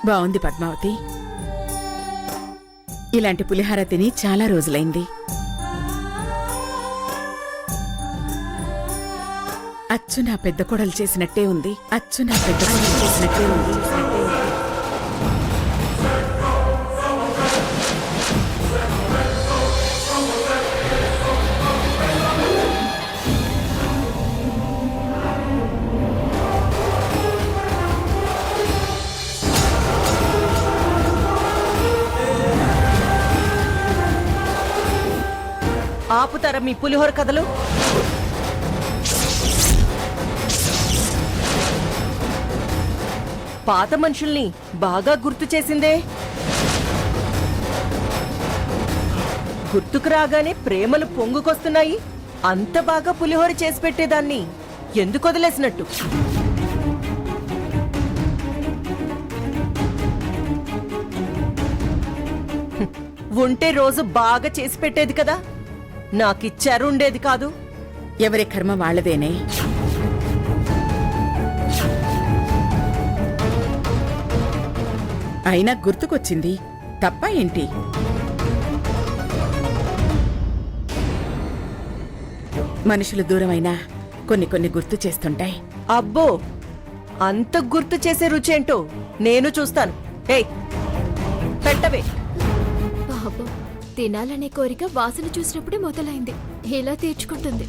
బావుంది పద్మావతి. ఇలాంటి పులిహార తిని చాలా రోజులైంది. అచ్చు నా పెద్ద కొడలు చేసినట్టే ఉంది. అచ్చు నా పెద్ద కొడలు చేసినట్టే ఉంది. ఆపుతారా మీ పులిహోర కథలు? పాత మనుషుల్ని బాగా గుర్తు చేసిందే. గుర్తుకు రాగానే ప్రేమలు పొంగుకొస్తున్నాయి. అంత బాగా పులిహోర చేసి పెట్టేదాన్ని ఎందుకు వదిలేసినట్టు? ఉంటే రోజు బాగా చేసి పెట్టేది కదా, నాకిచ్చారు ఉండేది కాదు. ఎవరి కర్మ వాళ్లదేనే. అయినా గుర్తుకొచ్చింది తప్ప ఏంటి? మనుషులు దూరమైనా కొన్ని కొన్ని గుర్తు చేస్తుంటాయి. అబ్బో, అంత గుర్తు చేసే రుచేంటో నేను చూస్తాను. ఏయ్, పెట్టవే. పాపం, తినాలనే కోరిక వాసన చూసినప్పుడే మొదలైంది. ఎలా తీర్చుకుంటుంది?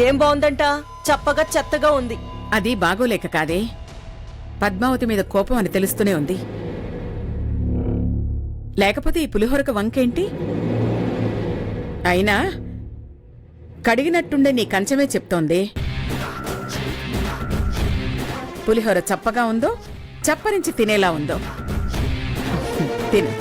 ఏం బాగుందంట? చప్పగా చెత్తగా ఉంది. అది బాగోలేక కాదే, పద్మావతి మీద కోపం అని తెలుస్తూనే ఉంది. లేకపోతే ఈ పులిహోరకు వంకేంటి? అయినా కడిగినట్టుండే నీ కంచమే చెప్తోంది. పులిహోర చప్పగా ఉందో, చప్పరించి తినేలా ఉందో తిను.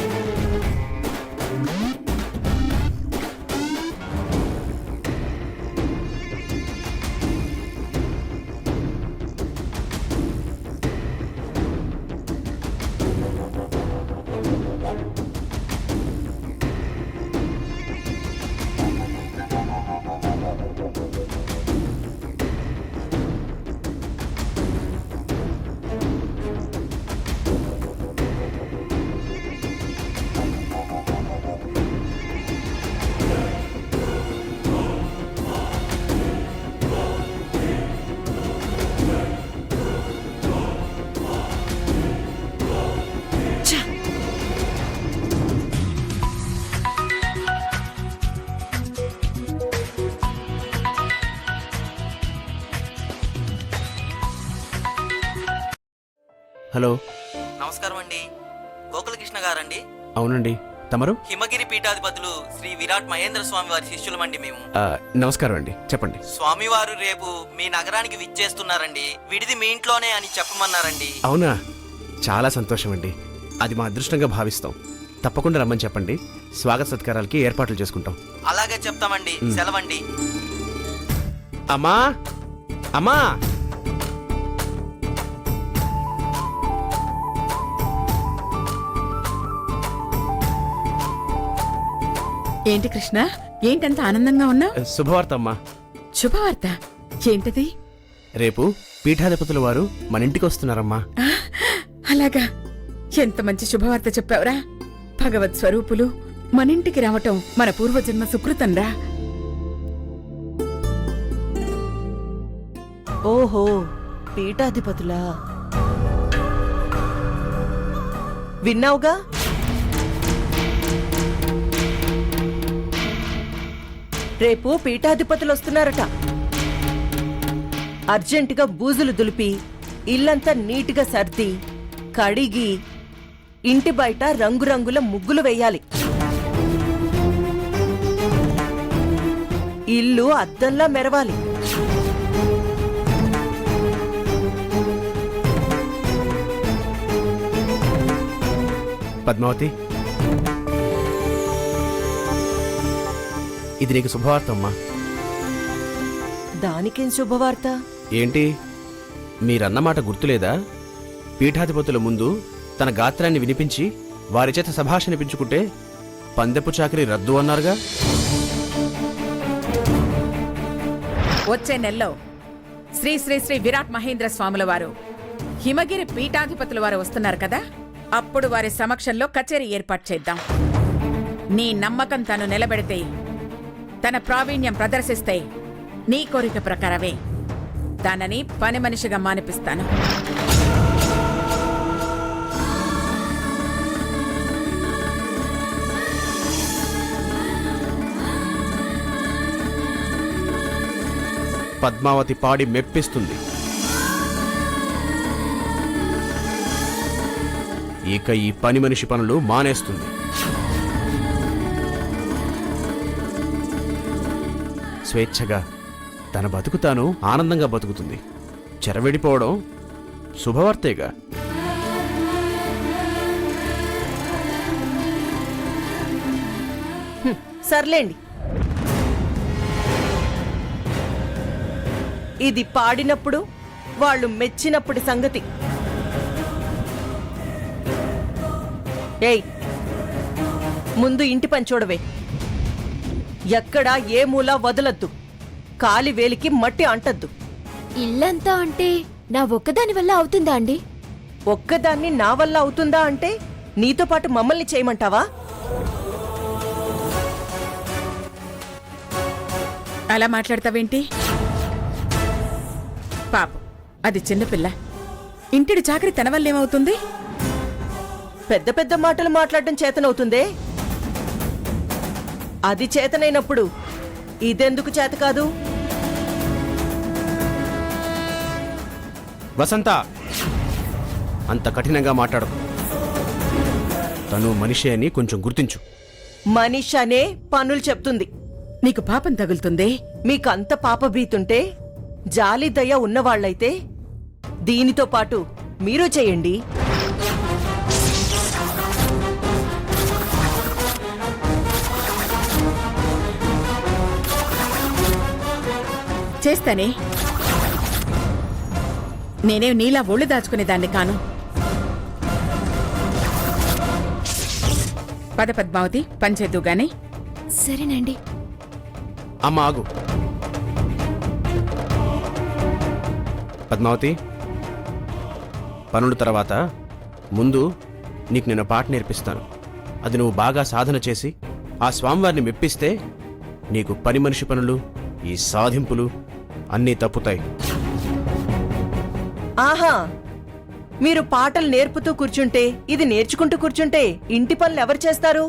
హలో, నమస్కారం అండి. గోకులకృష్ణ గారండి? అవునండి. తమరు? హిమగిరి పీఠాధిపతులు శ్రీ విరాట్ మహేంద్ర స్వామి వారి శిష్యులమండి మేము. నమస్కారం అండి, చెప్పండి. స్వామివారు రేపు మీ నగరానికి విచ్చేస్తున్నారండి. విడిది మీ ఇంట్లోనే అని చెప్పమన్నారండి. అవునా, చాలా సంతోషం అండి. అది మా అదృష్టంగా భావిస్తాం. తప్పకుండా రమ్మని చెప్పండి. స్వాగత సత్కారాలకి ఏర్పాట్లు చేసుకుంటాం. అలాగే చెప్తామండి. సెలవండి. అమ్మా, అమ్మా. ఏంటి కృష్ణ, ఏంటంత ఆనందంగా ఉన్నావు? శుభవార్త అమ్మా. శుభవార్త ఏంటది? రేపు పీఠాధిపతుల వారు మన ఇంటికి వస్తున్నారమ్మా. అలాగా, ఎంత మంచి శుభవార్త చెప్పావురా. భగవత్ స్వరూపులు మనింటికి రావటం మన పూర్వజన్మ సుకృతంరా. ఓహో, పీఠాధిపతులా? విన్నావుగా? రేపు పీఠాధిపతులు వస్తున్నారట. అర్జెంటుగా బూజులు దులిపి ఇల్లంతా నీట్గా సర్ది కడిగి ఇంటి బయట రంగురంగుల ముగ్గులు వేయాలి. ఇల్లు అద్దంలా మెరవాలి. పద్మావతి, ఇది నీకు శుభవార్త అమ్మా. దానికేం శుభవార్త? ఏంటి, మీరన్నమాట గుర్తులేదా? పీఠాధిపతుల ముందు తన గాత్రాన్ని వినిపించి వారి చేత సభాషనిపించుకుంటే పందెపు చాకరీ రద్దు అన్నారుగా. వచ్చే నెలలో శ్రీ శ్రీ శ్రీ విరాట్ మహేంద్ర స్వాముల వారు హిమగిరి పీఠాధిపతుల వారు వస్తున్నారు కదా, అప్పుడు వారి సమక్షంలో కచేరీ ఏర్పాటు చేద్దాం. నీ నమ్మకం తను నిలబెడితే, తన ప్రావీణ్యం ప్రదర్శిస్తే నీ కోరిక ప్రకారమే తనని పని మనిషిగా మానిపిస్తాను. పద్మావతి పాడి మెప్పిస్తుంది. ఇక ఈ పని మనిషి పనులు మానేస్తుంది. స్వేచ్ఛగా తన బతుకు తాను ఆనందంగా బతుకుతుంది. చెరవిడిపోవడం శుభవార్తేగా. సర్లేండి, ఇది పాడినప్పుడు వాళ్ళు మెచ్చినప్పుడు సంగతి. ఏయ్, ముందు ఇంటి పని చూడవే. ఎక్కడా ఏ మూల వదలొద్దు. కాలి వేలికి మట్టి అంటద్దు. ఇల్లంతా అంటే నా ఒక్కదాని వల్ల అవుతుందా అండి? ఒక్కదాన్ని నా వల్ల అవుతుందా అంటే నీతో పాటు మమ్మల్ని చేయమంటావా? అలా మాట్లాడతావేంటి? పాపం, అది చిన్నపిల్ల. ఇంటిడి చాకరీ తన వల్ల ఏమవుతుంది? పెద్ద పెద్ద మాటలు మాట్లాడడం చేతనవుతుందే. అది చేతనైనప్పుడు ఇదెందుకు చేత కాదు? వసంత, అంత కఠినంగా మాట్లాడకు. తను మనిషి అని కొంచెం గుర్తించు. మనిషి అనే పనులు చెప్తుంది. నీకు పాపం తగులుతుందే. మీకంత పాపభీతుంటే, జాలి దయ ఉన్నవాళ్లైతే దీనితో పాటు మీరు చేయండి. చేస్తానే. నేనే నీలా ఒళ్ళు దాచుకునేదాన్ని కాను. పద పద్మావతి, పనిచేద్దు గాని. సరేనండి. అమ్మ ఆగు. పద్మావతి, పనుల తర్వాత ముందు నీకు నేను పాట నేర్పిస్తాను. అది నువ్వు బాగా సాధన చేసి ఆ స్వామివారిని మెప్పిస్తే నీకు పని మనిషి పనులు, ఈ సాధింపులు అన్నీ తప్పుతాయి. ఆహా, మీరు పాటలు నేర్పుతూ కూర్చుంటే, ఇది నేర్చుకుంటూ కూర్చుంటే ఇంటి పనులు ఎవరు చేస్తారు?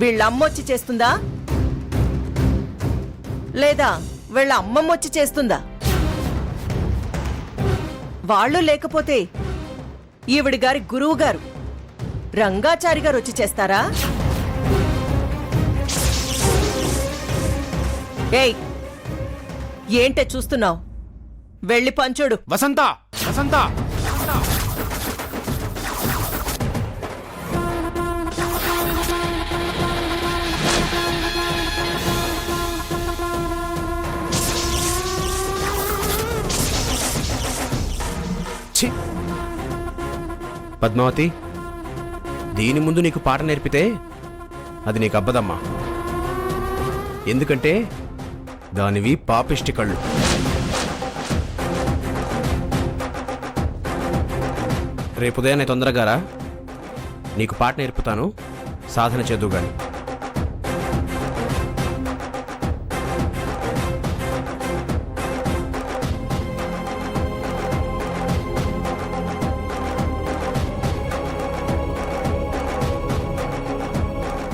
వీళ్ళమ్మొచ్చి చేస్తుందా, లేదా వీళ్ళ అమ్మమ్మొచ్చి చేస్తుందా? వాళ్ళు లేకపోతే ఈవిడి గారి గురువు గారు రంగాచారి గారు వచ్చి చేస్తారా? ఏయ్, ఏంటే చూస్తున్నావు? వెళ్ళి పంచుడు. వసంత, వసంత, ఛీ! పద్మావతి, దీని ముందు నీకు పాట నేర్పితే అది నీకు అబ్బదమ్మా. ఎందుకంటే దానివి పాపిష్టి కళ్ళు. రేపు ఉదయాన్నే తొందరగా రా, నీకు పాట నేర్పుతాను, సాధన చేద్దు గాని.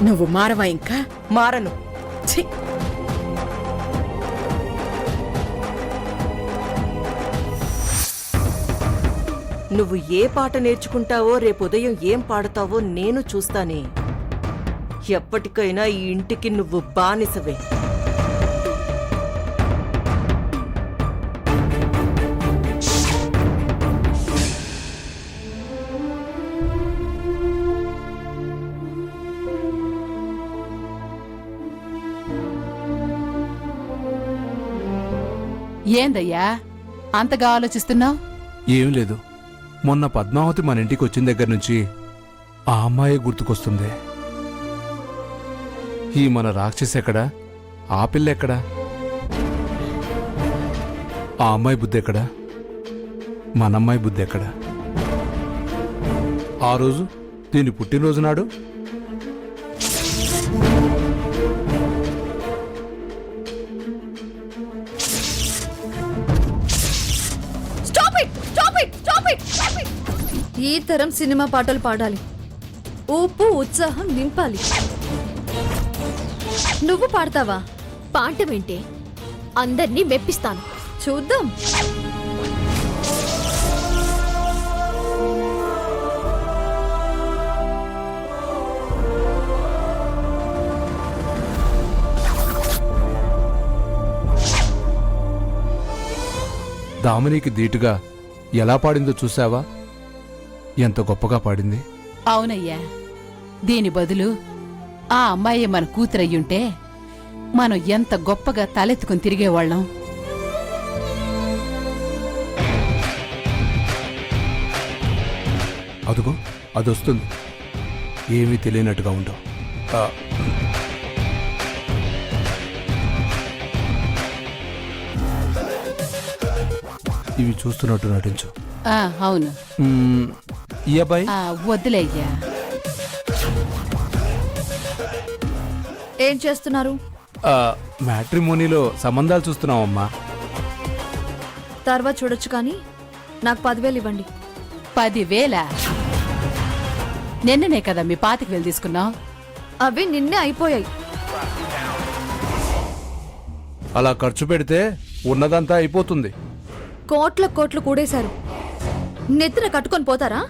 నువ్వు మారవా ఇంకా? మారను. ఛీ! నువ్వు ఏ పాట నేర్చుకుంటావో రేపు ఉదయం ఏం పాడతావో నేను చూస్తానే. ఎప్పటికైనా ఈ ఇంటికి నువ్వు బానిసవే. ఏందయ్యా అంతగా ఆలోచిస్తున్నావు? ఏం లేదు, మొన్న పద్మావతి మన ఇంటికి వచ్చిన దగ్గర నుంచి ఆ అమ్మాయి గుర్తుకొస్తుంది. ఈ మన రాక్షసి ఎక్కడా? ఆ పిల్ల ఎక్కడా? ఆ అమ్మాయి బుద్ధి ఎక్కడా? మన అమ్మాయి బుద్ధి ఎక్కడా? ఆ రోజు దీని పుట్టినరోజు నాడు ఈ తరం సినిమా పాటలు పాడాలి, ఊపు ఉత్సాహం నింపాలి. నువ్వు పాడతావా? పాడటమేంటే, అందర్నీ మెప్పిస్తాను. చూద్దాం. దామినికి దీటుగా ఎలా పాడిందో చూసావా? ఎంత గొప్పగా పాడింది. అవునయ్యా, దీని బదులు ఆ అమ్మాయి మన కూతురయ్యుంటే మనం ఎంత గొప్పగా తలెత్తుకుని తిరిగేవాళ్ళం. అదుగో అదొస్తుంది. ఏమీ తెలియనట్టుగా ఉండవు. ఇవి చూస్తున్నట్టు నటించు. అవును. ఈ అబ్బాయి వద్దులే అయ్యా. ఏం చేస్తున్నారు? మ్యాట్రిమోనీలో సంబంధాలు చూస్తున్నావమ్మా. తర్వాత చూడొచ్చు, కానీ నాకు 10,000 ఇవ్వండి. 10,000? నిన్ననే కదా మీ 25,000 తీసుకున్నావు. అవి నిన్నే అయిపోయాయి. అలా ఖర్చు పెడితే ఉన్నదంతా అయిపోతుంది. కోట్లు కూడేశారు. నెత్తిన కట్టుకొని పోతారా?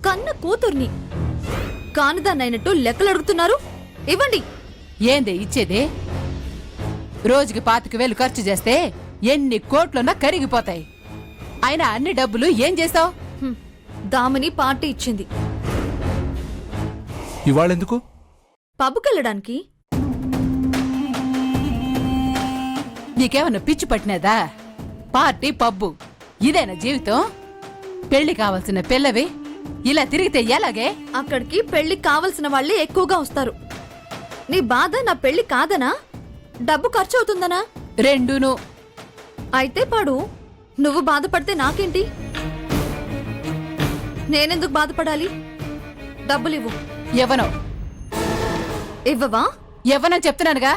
కన్న కూతుర్ని కానిదాన్నైనట్టు లెక్కలు అడుగుతున్నారు. ఇవ్వండి. ఏందే ఇచ్చేదే? రోజుకి 25,000 ఖర్చు చేస్తే ఎన్ని కోట్లున్నా కరిగిపోతాయి. అయినా అన్ని డబ్బులు ఏం చేస్తావు? దామిని పార్టీ ఇచ్చింది. ఇవాళెందుకు? పబ్బుకెళ్ళడానికి. నీకేమన్నా పిచ్చి పట్టినదా? పార్టీ పబ్బు ఇదేనా జీవితం? పెళ్లి కావాల్సిన పిల్లవి ఇలా తిరిగితే ఎలాగే? అక్కడికి పెళ్లి కావలసిన వాళ్ళే ఎక్కువగా వస్తారు. నీ బాధ నా పెళ్లి కాదనా, డబ్బు ఖర్చు అవుతుందనా? రెండును. అయితే పాడు. నువ్వు బాధపడితే నాకేంటి? నేనెందుకు బాధపడాలి? డబ్బులివ్వు. ఎవనో ఇవ్వవా? ఎవనని చెప్తున్నానుగా.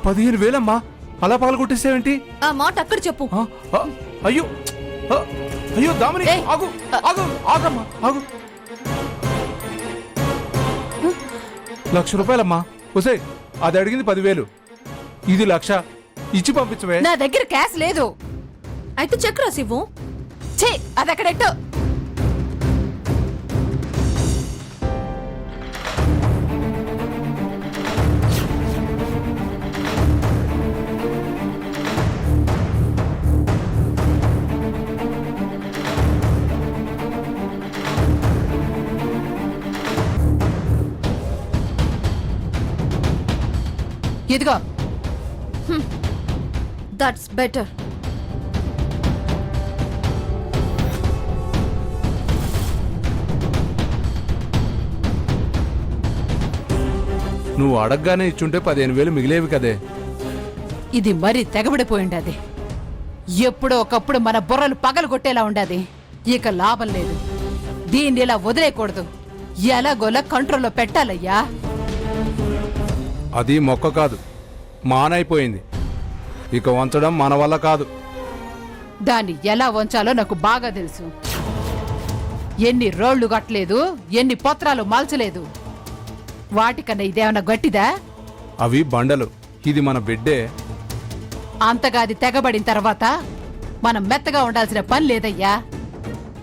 $15,000 అలా పగలగొట్టేసావేంటి? ఆ మాట అక్కడ చెప్పు. అయ్యో అయ్యో దామిని, ఏయ్! ఆగు ఆగు ఆగమ్మా, ఆగు. ₹1,00,000. ఒసే, అది అడిగింది 10,000, ఇది 1,00,000. ఇచ్చి పంపించవే. నా దగ్గర క్యాష్ లేదు. అయితే చెక్ రాసివ్వు. ఛీ, అది అక్కడెట్టు. ఇదిగో. That's better. నువ్వు అడగగానే ఇచ్చుంటే 15,000 మిగిలేవి కదే. ఇది మరీ తెగబడిపోయిండది. ఎప్పుడో ఒకప్పుడు మన బుర్రలు పగలు కొట్టేలా ఉండాది. ఇక లాభం లేదు. దీన్ని ఇలా వదిలేయకూడదు. ఎలాగోలా కంట్రోల్లో పెట్టాలయ్యా. అది మొక్క కాదు, మానైపోయింది. ఇక వంచడం మన వల్ల కాదు. దాన్ని ఎలా వంచాలో నాకు బాగా తెలుసు. ఎన్ని రోళ్లు కట్టలేదు, ఎన్ని పత్రాలు మల్చలేదు. వాటికన్నా ఇదేమన్నా గట్టిదా? అవి బండలు, ఇది మన బిడ్డే. అంతగా అది తెగబడిన తర్వాత మనం మెత్తగా ఉండాల్సిన పని లేదయ్యా.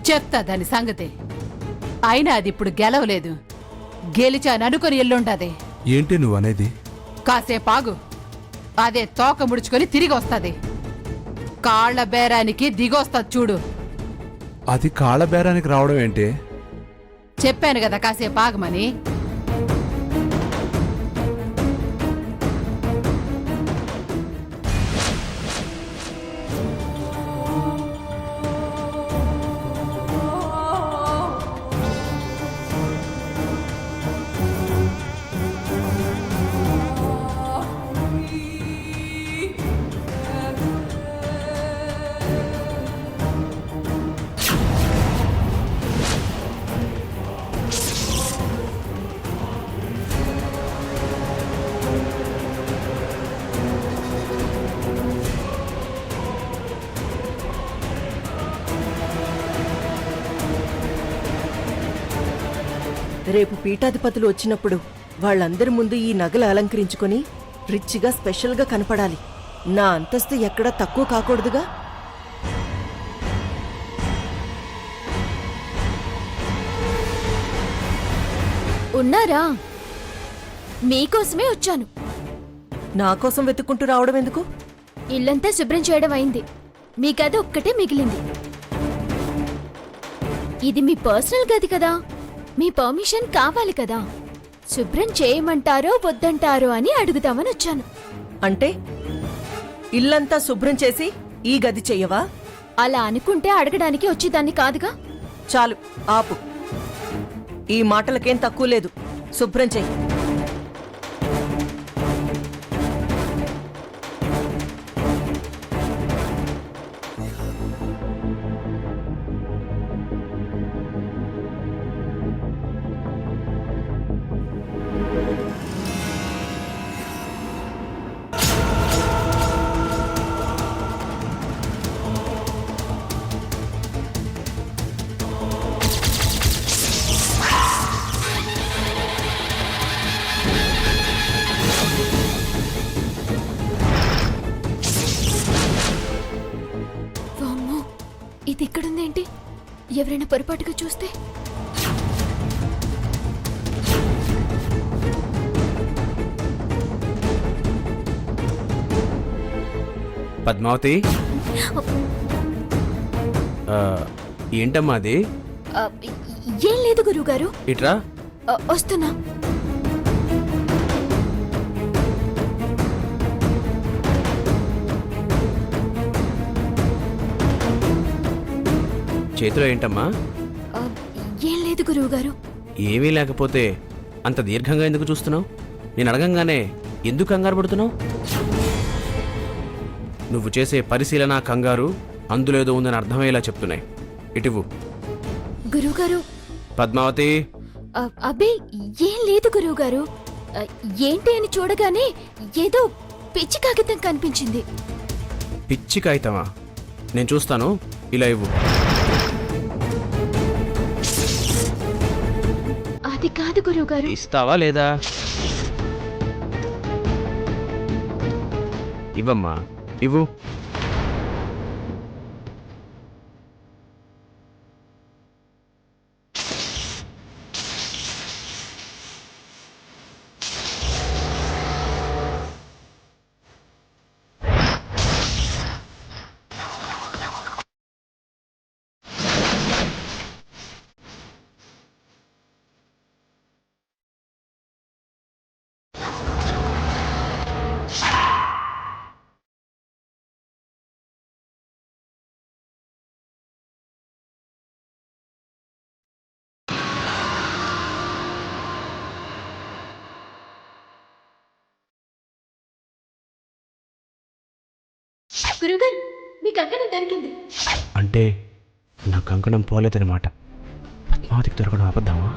చెప్తా దాని సంగతి. అయినా అది ఇప్పుడు గెలవలేదు, గెలిచాను అనుకుని ఎల్లుండది. ఏంటి నువ్వనేది? కాసేపు ఆగు, అదే తోక ముడుచుకొని తిరిగి వస్తుంది. కాళ్ల బేరానికి దిగొస్తుంది చూడు. అది కాళ్ళ బేరానికి రావడం ఏంటి? చెప్పాను కదా కాసేపు ఆగమని. రేపు పీఠాధిపతులు వచ్చినప్పుడు వాళ్ళందరి ముందు ఈ నగలు అలంకరించుకొని రిచ్గా స్పెషల్గా కనపడాలి. నా అంతస్తు ఎక్కడా తక్కువ కాకూడదుగా. ఉన్నారా? మీకోసమే వచ్చాను. నా కోసం వెతుక్కుంటూ రావడం ఎందుకు? ఇల్లంతా శుభ్రం చేయడం అయింది, మీ గది ఒక్కటే మిగిలింది. ఇది మీ పర్సనల్ గది కదా, మీ పర్మిషన్ కావాలి కదా. శుభ్రం చేయమంటారో వద్దంటారో అని అడుగుదామని వచ్చాను. అంటే ఇల్లంతా శుభ్రం చేసి ఈ గది చెయ్యవా? అలా అనుకుంటే అడగడానికి వచ్చేదాన్ని కాదుగా. చాలు, ఆపు. ఈ మాటలకేం తక్కువ లేదు. శుభ్రం చెయ్యి. వామ్మో, ఇది ఇక్కడుందేంటి? ఎవరైనా పొరపాటుగా చూస్తే? పద్మావతి, ఏంటమ్మా అది? ఆ, ఏం లేదు గురువుగారు. ఇట్రా. వస్తున్నా. చేతిలో ఏంటమ్మా? ఆ, ఏం లేదు గురువుగారు. ఏమీ లేకపోతే అంత దీర్ఘంగా ఎందుకు చూస్తున్నావు? నేను అడగంగానే ఎందుకు కంగారు పడుతున్నావు? నువ్వు చేసే పరిశీలన కంగారు అందులో ఏదో ఉందని అర్థమయ్యేలా చెప్తున్నాయి. ఇటువు. గురువుగారు. పద్మావతి. అబ్బే, ఏం లేదు గురువుగారు. ఏంటి అని చూడగానే ఏదో పిచ్చి కాగితం కనిపించింది. పిచ్చి కాగితమా? నేను చూస్తాను, ఇలా ఇవ్వు. అది కాదు గురువుగారు. ఇస్తావా లేదా? ఇవ్వమ్మా, ఇవ్వు. గురువుగారు, మీ కంకణం దొరికింది. అంటే నా కంకణం పోలేదన్నమాట. పద్మావతికి దొరకడం అబద్ధమా?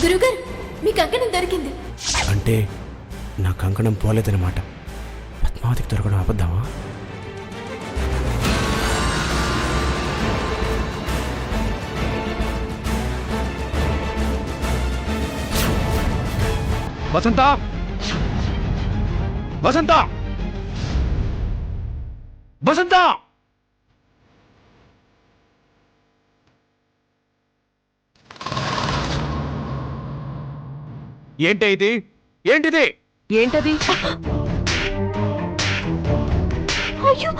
గురుగారు మీ కంకణం దొరికింది. అంటే నా కంకణం పోలేదన్నమాట. పద్మావతికి దొరకడం అబద్ధమా? వసంత వసంత వసంత ఏంటి ఇది? ఏంటిది? ఏంటది? అయ్యో